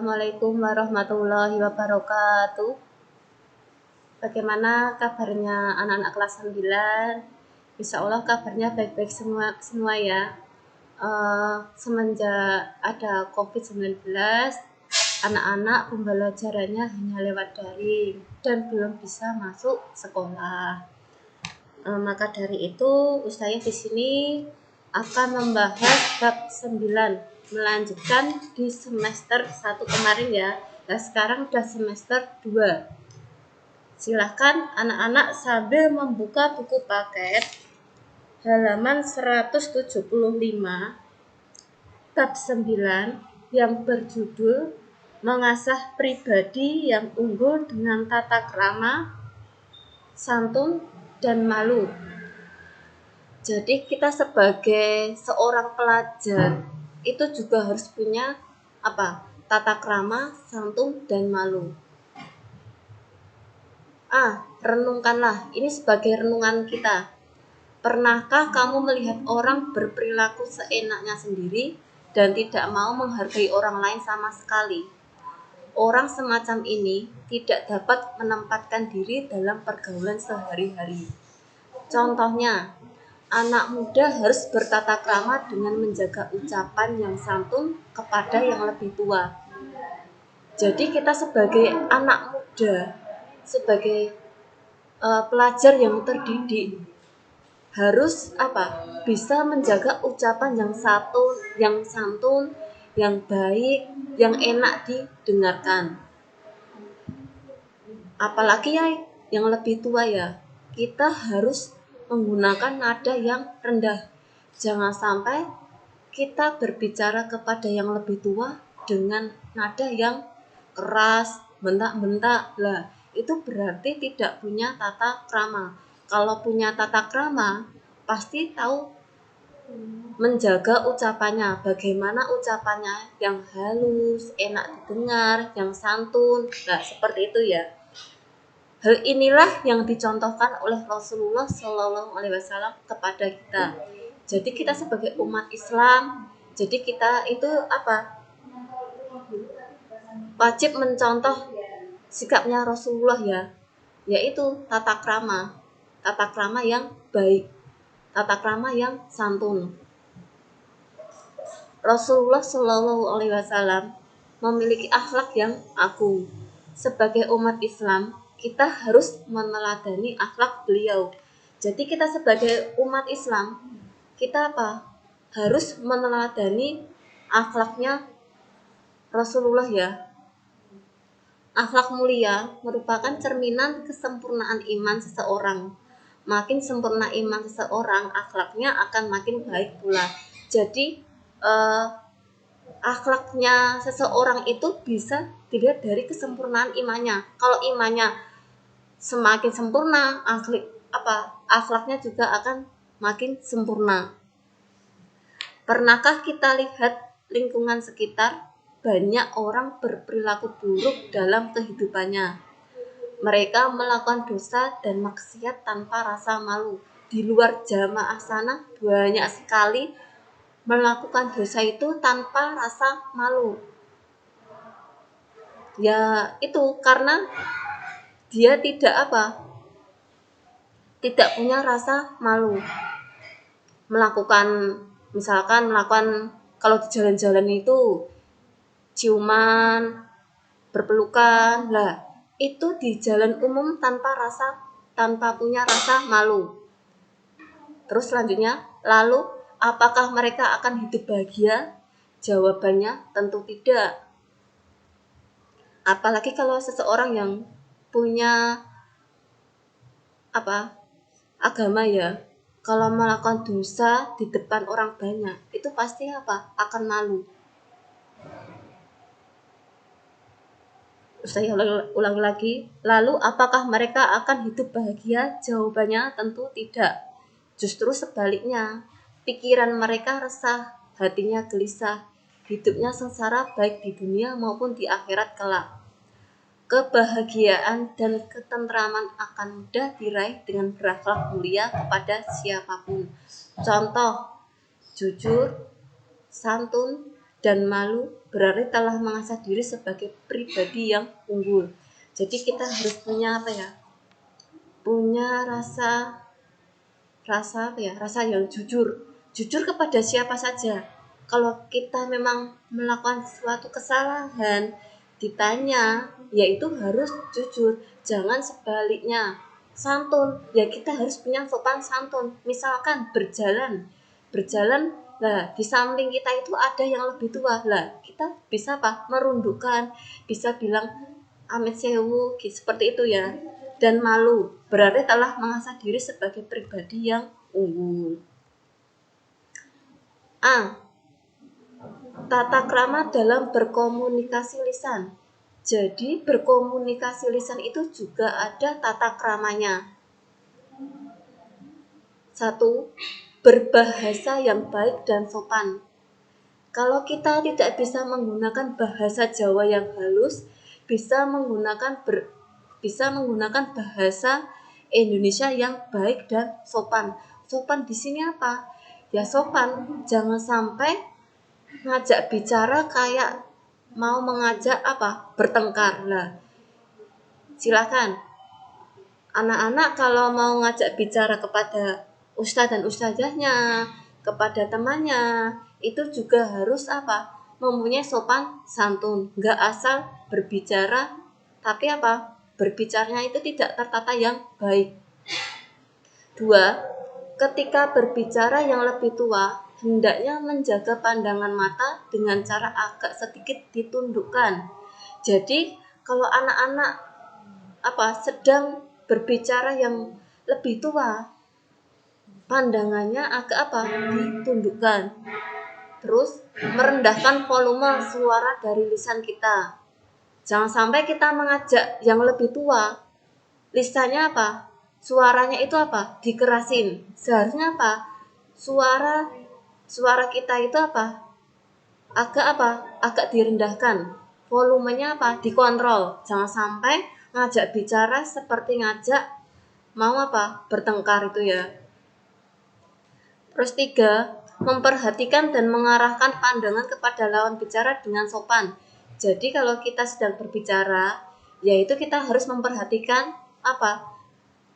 Assalamualaikum warahmatullahi wabarakatuh. Bagaimana kabarnya anak-anak kelas 9? Insya Allah kabarnya baik-baik semua ya. Semenjak ada COVID-19, anak-anak pembelajarannya hanya lewat daring dan belum bisa masuk sekolah. Maka dari itu, saya di sini akan membahas bab 9, melanjutkan di semester 1 kemarin ya. Nah, sekarang udah semester 2. Silahkan anak-anak sambil membuka buku paket halaman 175 bab 9 yang berjudul mengasah pribadi yang unggul dengan tata krama, santun, dan malu. Jadi kita sebagai seorang pelajar itu juga harus punya tata krama, santun, dan malu. Renungkanlah, ini sebagai renungan kita. Pernahkah kamu melihat orang berperilaku seenaknya sendiri dan tidak mau menghargai orang lain sama sekali? Orang semacam ini tidak dapat menempatkan diri dalam pergaulan sehari-hari. Contohnya, anak muda harus bertata krama dengan menjaga ucapan yang santun kepada yang lebih tua. Jadi kita sebagai anak muda, sebagai pelajar yang terdidik, harus bisa menjaga ucapan yang santun, yang baik, yang enak didengarkan. Apalagi yang lebih tua ya, kita harus menggunakan nada yang rendah. Jangan sampai kita berbicara kepada yang lebih tua dengan nada yang keras, bentak-bentak. Lah, itu berarti tidak punya tata krama. Kalau punya tata krama, pasti tahu menjaga ucapannya. Bagaimana ucapannya yang halus, enak didengar, yang santun. Nah, seperti itu ya. Hal inilah yang dicontohkan oleh Rasulullah SAW kepada kita. Jadi kita sebagai umat Islam, jadi kita itu wajib mencontoh sikapnya Rasulullah ya, yaitu tata krama yang baik, tata krama yang santun. Rasulullah SAW memiliki akhlak yang agung. Sebagai umat Islam, kita harus meneladani akhlak beliau. Jadi kita sebagai umat Islam, kita harus meneladani akhlaknya Rasulullah ya. Akhlak mulia merupakan cerminan kesempurnaan iman seseorang. Makin sempurna iman seseorang, akhlaknya akan makin baik pula. Jadi akhlaknya seseorang itu bisa dilihat dari kesempurnaan imannya. Kalau imannya semakin sempurna, akhlaknya juga akan makin sempurna. Pernahkah kita lihat lingkungan sekitar banyak orang berperilaku buruk dalam kehidupannya? Mereka melakukan dosa dan maksiat tanpa rasa malu. Di luar jamaah sana banyak sekali melakukan dosa itu tanpa rasa malu. Ya itu karena dia tidak punya rasa malu. Misalkan kalau di jalan-jalan itu ciuman, berpelukan, lah itu di jalan umum tanpa punya rasa malu. Terus selanjutnya, lalu apakah mereka akan hidup bahagia? Jawabannya tentu tidak. Apalagi kalau seseorang yang punya agama ya, kalau melakukan dosa di depan orang banyak, itu pasti akan malu. Saya ulang lagi. Lalu apakah mereka akan hidup bahagia? Jawabannya tentu tidak. Justru sebaliknya, pikiran mereka resah, hatinya gelisah, hidupnya sengsara baik di dunia maupun di akhirat kelak. Kebahagiaan dan ketentraman akan mudah diraih dengan berakhlak mulia kepada siapapun. Contoh, jujur, santun, dan malu berarti telah mengasah diri sebagai pribadi yang unggul. Jadi kita harus punya apa ya? Punya rasa yang jujur kepada siapa saja. Kalau kita memang melakukan suatu kesalahan, ditanya, yaitu harus jujur, jangan sebaliknya. Santun, ya kita harus punya sopan santun. Misalkan berjalan lah di samping kita itu ada yang lebih tua, lah kita bisa apa? Merundukkan, bisa bilang amit sewu, seperti itu ya. Dan malu berarti telah mengasah diri sebagai pribadi yang unggul. A. Tata krama dalam berkomunikasi lisan. Jadi berkomunikasi lisan itu juga ada tata kramanya. 1. Berbahasa yang baik dan sopan. Kalau kita tidak bisa menggunakan bahasa Jawa yang halus, bisa menggunakan bahasa Indonesia yang baik dan sopan. Sopan di sini apa? Ya sopan, jangan sampai ngajak bicara kayak mau mengajak apa? Bertengkar lah. Silakan. Anak-anak kalau mau ngajak bicara kepada ustadz dan ustazahnya, kepada temannya, itu juga harus apa? Mempunyai sopan santun, nggak asal berbicara, tapi apa? Berbicaranya itu tidak tertata yang baik. 2. Ketika berbicara yang lebih tua, hendaknya menjaga pandangan mata dengan cara agak sedikit ditundukkan. Jadi, kalau anak-anak sedang berbicara yang lebih tua, pandangannya agak ditundukkan. Terus merendahkan volume suara dari lisan kita. Jangan sampai kita mengajak yang lebih tua, lisannya suaranya itu dikerasin. Seharusnya suara kita itu agak direndahkan, volumenya dikontrol. Jangan sampai ngajak bicara seperti ngajak mau bertengkar itu ya. Terus 3, memperhatikan dan mengarahkan pandangan kepada lawan bicara dengan sopan. Jadi kalau kita sedang berbicara, yaitu kita harus memperhatikan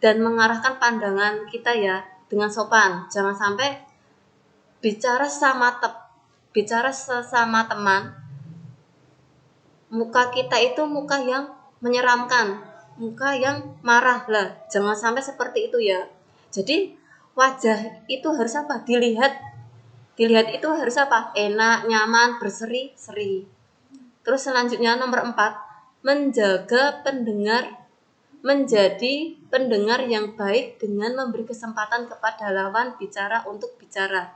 dan mengarahkan pandangan kita ya dengan sopan. Jangan sampai bicara sesama teman, muka kita itu muka yang menyeramkan, muka yang marah lah. Jangan sampai seperti itu ya. Jadi wajah itu harus dilihat itu harus enak, nyaman, berseri-seri. Terus selanjutnya nomor 4, menjadi pendengar yang baik dengan memberi kesempatan kepada lawan bicara untuk bicara.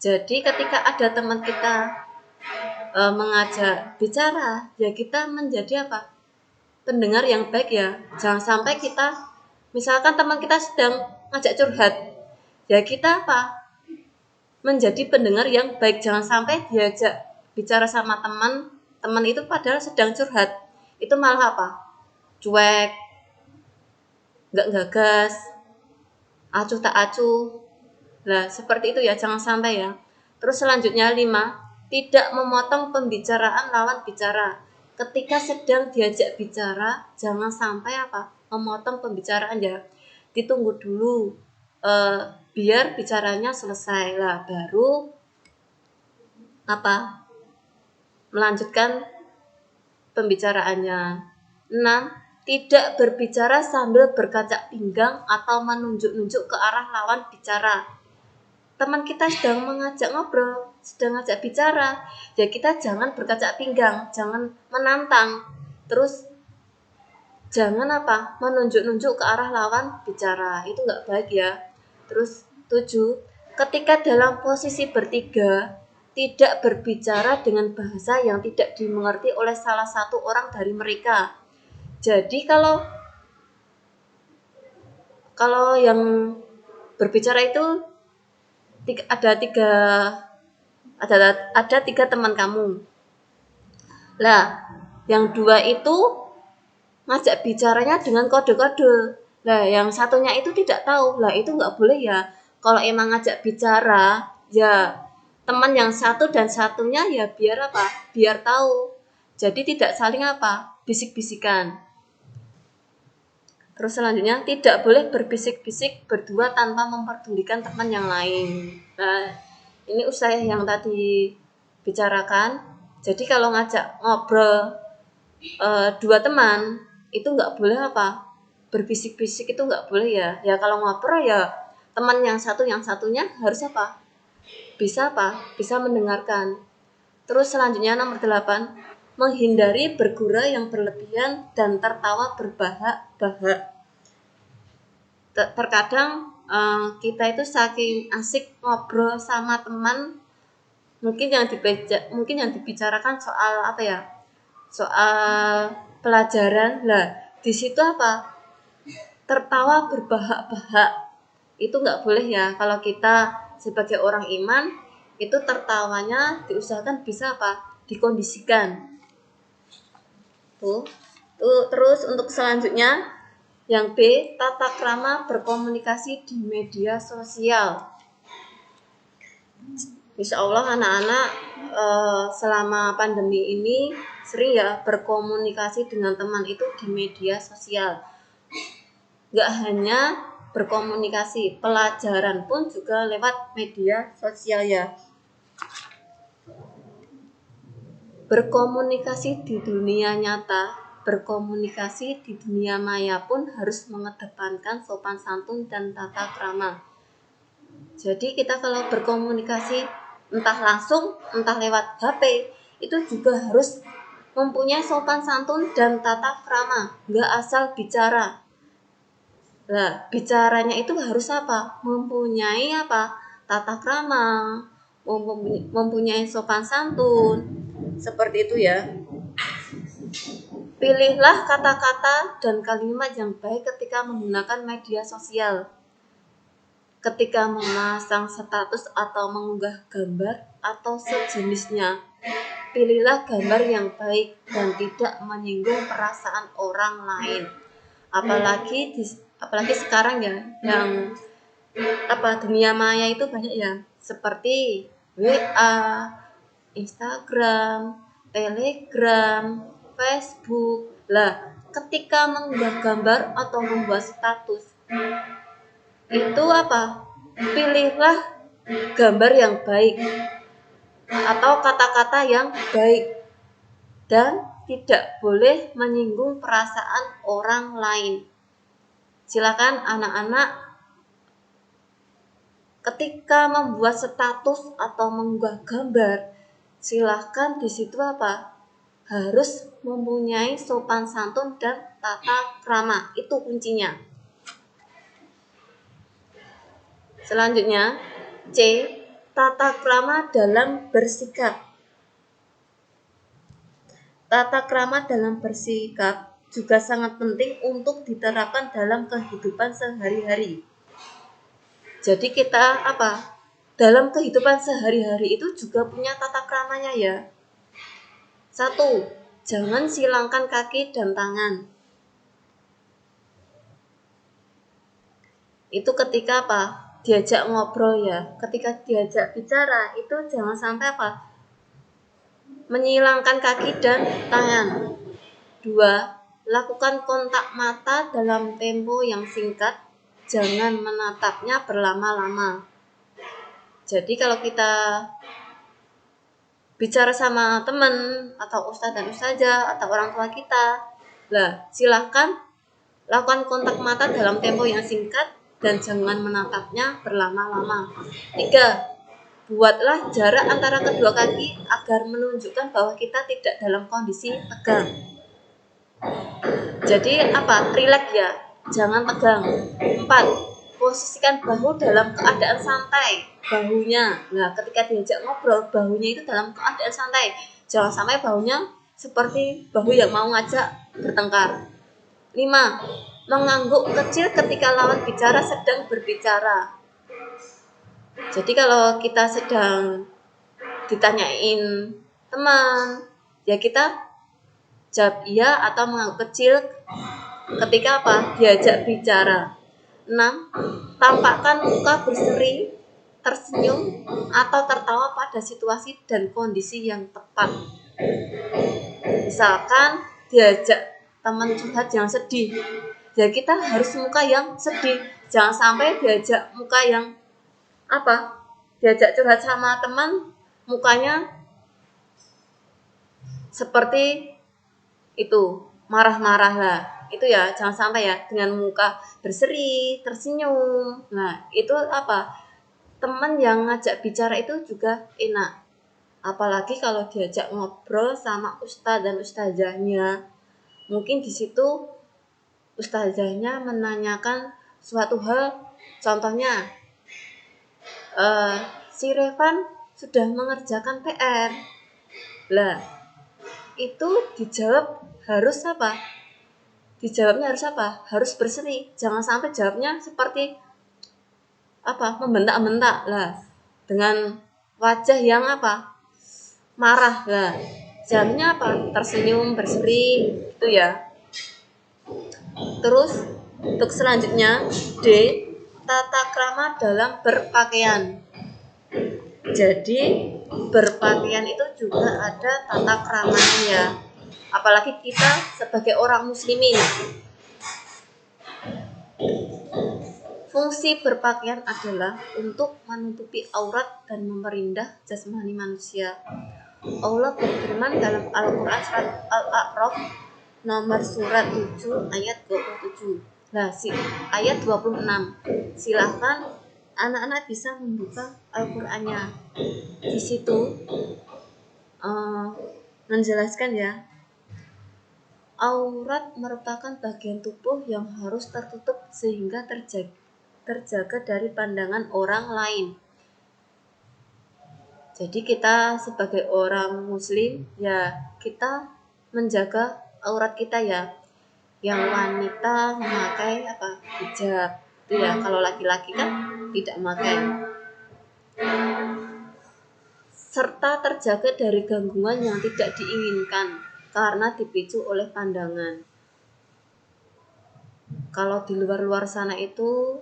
Jadi ketika ada teman kita mengajak bicara, ya kita menjadi pendengar yang baik ya. Jangan sampai kita, misalkan teman kita sedang ngajak curhat, ya kita menjadi pendengar yang baik. Jangan sampai diajak bicara sama teman itu padahal sedang curhat, itu malah cuek, nggak gagas, acuh tak acuh lah, seperti itu ya. Jangan sampai ya. Terus selanjutnya 5, tidak memotong pembicaraan lawan bicara. Ketika sedang diajak bicara, jangan sampai memotong pembicaraan ya. Ditunggu dulu biar bicaranya selesai lah, baru melanjutkan pembicaraannya. 6, tidak berbicara sambil berkaca pinggang atau menunjuk-nunjuk ke arah lawan bicara. Teman kita sedang mengajak ngobrol, sedang ngajak bicara, ya kita jangan berkaca pinggang, jangan menantang, terus jangan menunjuk-nunjuk ke arah lawan bicara, itu nggak baik ya. Terus 7, ketika dalam posisi bertiga, tidak berbicara dengan bahasa yang tidak dimengerti oleh salah satu orang dari mereka. Jadi kalau yang berbicara itu ada tiga teman kamu. Lah, yang 2 itu ngajak bicaranya dengan kode-kode. Lah, yang satunya itu tidak tahu. Lah, itu nggak boleh ya. Kalau emang ngajak bicara, ya teman yang satu dan satunya ya biar apa? Biar tahu. Jadi tidak saling apa? Bisik-bisikan. Terus selanjutnya tidak boleh berbisik-bisik berdua tanpa memperdulikan teman yang lain. Nah, ini usai yang tadi bicarakan. Jadi kalau ngajak ngobrol dua teman itu nggak boleh apa? Berbisik-bisik itu nggak boleh ya. Ya kalau ngobrol ya teman yang satunya harus apa? Bisa apa? Bisa mendengarkan. Terus selanjutnya nomor 8, menghindari bergurau yang berlebihan dan tertawa berbahak-bahak. Terkadang kita itu saking asik ngobrol sama teman, mungkin yang dibicarakan soal apa ya? Soal pelajaran. Lah, di situ apa? Tertawa berbahak-bahak. Itu nggak boleh ya. Kalau kita sebagai orang iman, itu tertawanya diusahakan bisa apa? Dikondisikan. Tuh. Terus untuk selanjutnya yang B, tata krama berkomunikasi di media sosial. Insya Allah anak-anak selama pandemi ini sering ya berkomunikasi dengan teman itu di media sosial. Gak hanya berkomunikasi, pelajaran pun juga lewat media sosial ya. Berkomunikasi di dunia nyata, berkomunikasi di dunia maya pun harus mengedepankan sopan santun dan tata krama. Jadi kita kalau berkomunikasi entah langsung, entah lewat HP, itu juga harus mempunyai sopan santun dan tata krama, nggak asal bicara. Nah, bicaranya itu harus apa? Mempunyai apa? Tata krama, mempunyai sopan santun. Seperti itu ya. Pilihlah kata-kata dan kalimat yang baik ketika menggunakan media sosial. Ketika memasang status atau mengunggah gambar atau sejenisnya, pilihlah gambar yang baik dan tidak menyinggung perasaan orang lain. Apalagi sekarang ya, yang dunia maya itu banyak ya, seperti WA, Instagram, Telegram, Facebook. Lah, ketika mengunggah gambar atau membuat status, itu apa? Pilihlah gambar yang baik atau kata-kata yang baik dan tidak boleh menyinggung perasaan orang lain. Silakan anak-anak ketika membuat status atau mengunggah gambar, silahkan di situ apa? Harus mempunyai sopan santun dan tata krama. Itu kuncinya. Selanjutnya, C. Tata krama dalam bersikap. Tata krama dalam bersikap juga sangat penting untuk diterapkan dalam kehidupan sehari-hari. Jadi kita apa? Dalam kehidupan sehari-hari itu juga punya tata kramanya ya. 1. Jangan silangkan kaki dan tangan. Itu ketika apa? Diajak ngobrol ya. Ketika diajak bicara itu jangan sampai apa? Menyilangkan kaki dan tangan. 2. Lakukan kontak mata dalam tempo yang singkat. Jangan menatapnya berlama-lama. Jadi kalau kita bicara sama teman atau ustadz dan ustazah atau orang tua kita, lah silahkan lakukan kontak mata dalam tempo yang singkat dan jangan menatapnya berlama-lama. 3. Buatlah jarak antara kedua kaki agar menunjukkan bahwa kita tidak dalam kondisi tegang. Jadi apa? Rileks ya, jangan tegang. 4. Posisikan bahu dalam keadaan santai, bahunya. Nah, ketika diajak ngobrol, bahunya itu dalam keadaan santai. Jangan sampai bahunya seperti bahu yang mau ngajak bertengkar. 5. Mengangguk kecil ketika lawan bicara sedang berbicara. Jadi kalau kita sedang ditanyain teman, ya kita jawab iya atau mengangguk kecil ketika apa? Diajak bicara. 6. Tampakkan muka berseri tersenyum atau tertawa pada situasi dan kondisi yang tepat. Misalkan diajak teman curhat yang sedih, ya kita harus muka yang sedih. Jangan sampai diajak muka yang diajak curhat sama teman mukanya seperti itu, marah-marah lah. Itu ya jangan sampai ya, dengan muka berseri, tersenyum. Nah, itu teman yang ngajak bicara itu juga enak. Apalagi kalau diajak ngobrol sama ustadz dan ustazahnya. Mungkin di situ ustazahnya menanyakan suatu hal, contohnya si Revan sudah mengerjakan PR. Lah, itu dijawab harus dijawabnya harus harus berseri. Jangan sampai jawabnya seperti membentak-bentak lah, dengan wajah yang marah lah. Jawabnya tersenyum berseri gitu ya. Terus untuk selanjutnya D, tata krama dalam berpakaian. Jadi berpakaian itu juga ada tata kramanya ya. Apalagi kita sebagai orang muslimin. Fungsi berpakaian adalah untuk menutupi aurat dan memperindah jasmani manusia. Allah berfirman dalam Al-Quran surat Al-A'raf nomor surat 7 ayat 27. Nah, ayat 26. Silahkan anak-anak bisa membuka Al-Qur'annya. Di situ menjelaskan ya, aurat merupakan bagian tubuh yang harus tertutup sehingga terjaga dari pandangan orang lain. Jadi kita sebagai orang muslim ya, kita menjaga aurat kita ya. Yang wanita memakai hijab itu ya, kalau laki-laki kan tidak memakai. Serta terjaga dari gangguan yang tidak diinginkan karena dipicu oleh pandangan. Kalau di luar sana itu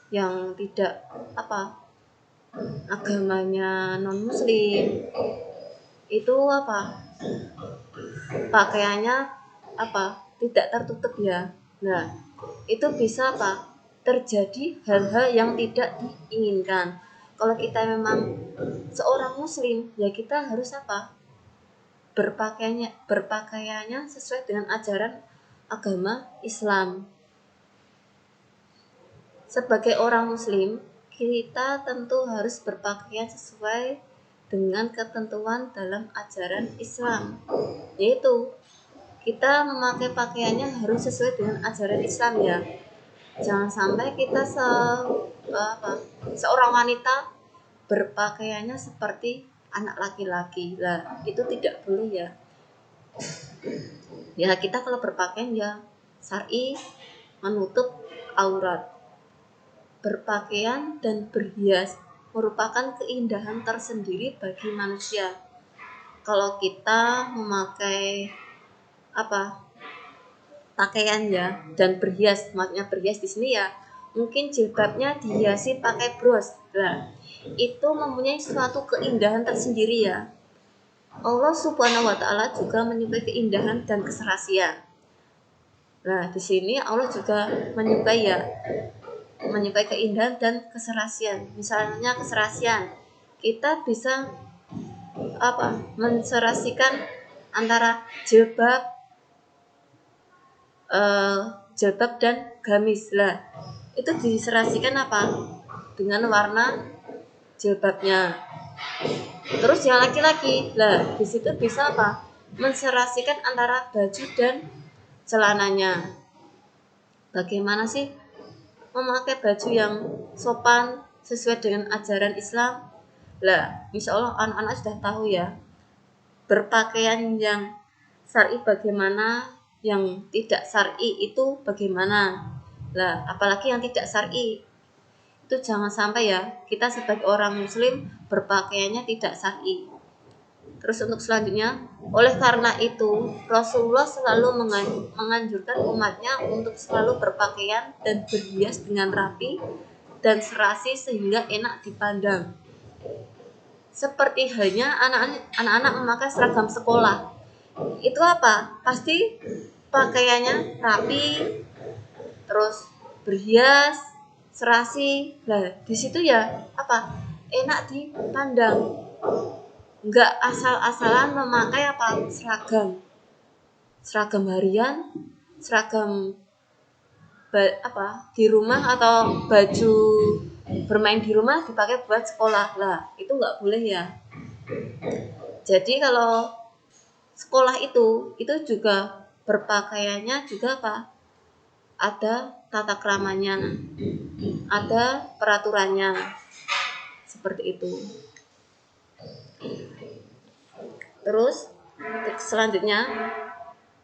yang tidak agamanya non muslim itu pakaiannya tidak tertutup ya. Nah, itu bisa terjadi hal-hal yang tidak diinginkan. Kalau kita memang seorang muslim ya, kita harus berpakaiannya sesuai dengan ajaran agama Islam. Sebagai orang muslim, kita tentu harus berpakaian sesuai dengan ketentuan dalam ajaran Islam, yaitu kita memakai pakaiannya harus sesuai dengan ajaran Islam ya. Jangan sampai kita seorang wanita berpakaiannya seperti anak laki-laki lah, itu tidak boleh ya. Ya kita kalau berpakaian ya syar'i, menutup aurat. Berpakaian dan berhias merupakan keindahan tersendiri bagi manusia. Kalau kita memakai pakaian ya dan berhias, maksudnya berhias di sini ya mungkin jilbabnya dihiasi pakai bros. Nah, itu mempunyai suatu keindahan tersendiri ya. Allah Subhanahu wa taala juga menyukai keindahan dan keserasian. Nah, di sini Allah juga menyukai keindahan dan keserasian. Misalnya keserasian, kita bisa menserasikan antara jilbab dan gamis lah. Itu diserasikan dengan warna jilbabnya. Terus yang laki-laki lah, di situ bisa menserasikan antara baju dan celananya. Bagaimana sih memakai baju yang sopan sesuai dengan ajaran Islam? Lah, insya Allah anak-anak sudah tahu ya, berpakaian yang syar'i bagaimana, yang tidak syar'i itu bagaimana. Lah, apalagi yang tidak syar'i itu jangan sampai ya kita sebagai orang muslim berpakaiannya tidak syar'i. Terus untuk selanjutnya, oleh karena itu Rasulullah selalu menganjurkan umatnya untuk selalu berpakaian dan berhias dengan rapi dan serasi sehingga enak dipandang. Seperti halnya anak-anak memakai seragam sekolah. Itu apa? Pasti pakaiannya rapi, terus berhias, serasi. Lah, di situ ya apa? Enak dipandang. Enggak asal-asalan memakai apa? Seragam harian, seragam di rumah atau baju bermain di rumah dipakai buat sekolah. Lah, itu nggak boleh ya. Jadi kalau sekolah itu juga berpakaiannya juga apa? Ada tata keramanya, ada peraturannya. Seperti itu. Terus selanjutnya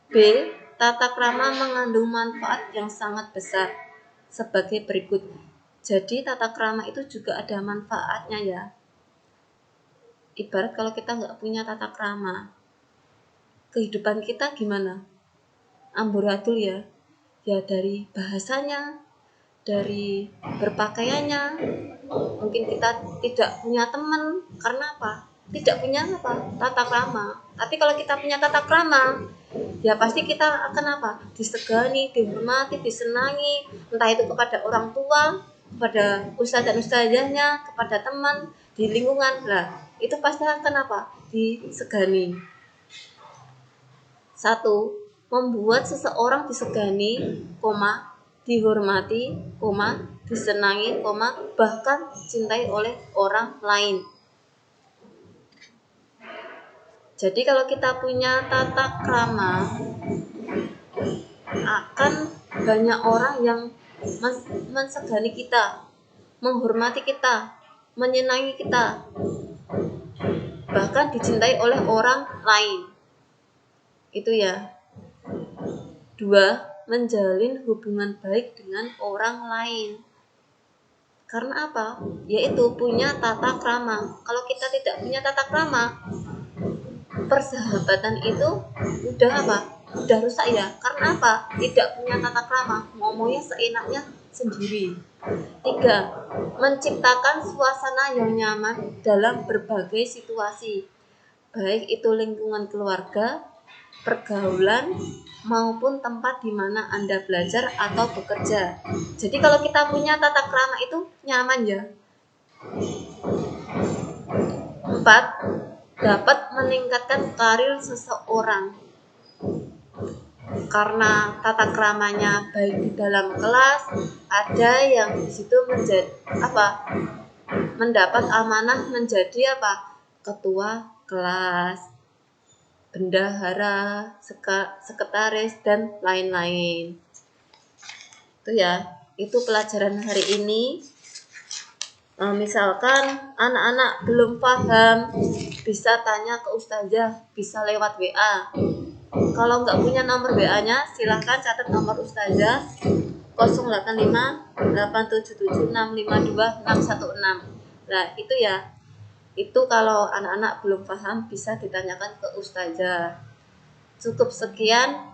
B. Tata krama mengandung manfaat yang sangat besar sebagai berikut. Jadi tata krama itu juga ada manfaatnya ya. Ibarat kalau kita nggak punya tata krama, kehidupan kita gimana? Amburadul ya. Ya dari bahasanya, dari berpakaiannya. Mungkin kita tidak punya teman karena apa? Tidak punya apa? Tata krama. Tapi kalau kita punya tata krama, ya pasti kita akan apa? Disegani, dihormati, disenangi, entah itu kepada orang tua, kepada ustadz dan ustazahnya, kepada teman di lingkungan. Lah, itu pasti akan apa? Disegani. 1. Membuat seseorang disegani, dihormati, disenangi, bahkan dicintai oleh orang lain. Jadi kalau kita punya tata krama, akan banyak orang yang mensegani kita, menghormati kita, menyenangi kita, bahkan dicintai oleh orang lain. Itu ya. 2. Menjalin hubungan baik dengan orang lain. Karena apa? Yaitu punya tata krama. Kalau kita tidak punya tata krama, persahabatan itu udah apa? Udah rusak ya. Karena apa? Tidak punya tata krama, ngomongnya seenaknya sendiri. 3. Menciptakan suasana yang nyaman dalam berbagai situasi, baik itu lingkungan keluarga, pergaulan, maupun tempat di mana Anda belajar atau bekerja. Jadi kalau kita punya tata krama itu nyaman ya. 4. Dapat meningkatkan karir seseorang. Karena tata kramanya baik di dalam kelas, ada yang di situ mendapat amanah menjadi ketua kelas, bendahara, sekretaris, dan lain-lain. Itu ya, itu pelajaran hari ini. Misalkan anak-anak belum paham, bisa tanya ke ustazah, bisa lewat WA. Kalau nggak punya nomor WA-nya, silahkan catat nomor ustazah 085 877 652 616. Nah, itu ya. Itu kalau anak-anak belum paham bisa ditanyakan ke ustazah. Cukup sekian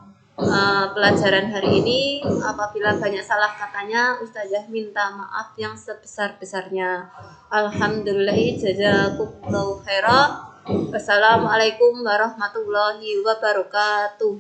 pelajaran hari ini. Apabila banyak salah katanya, ustazah minta maaf yang sebesar-besarnya. Alhamdulillah, jazakumullahu khairan. Wassalamualaikum warahmatullahi wabarakatuh.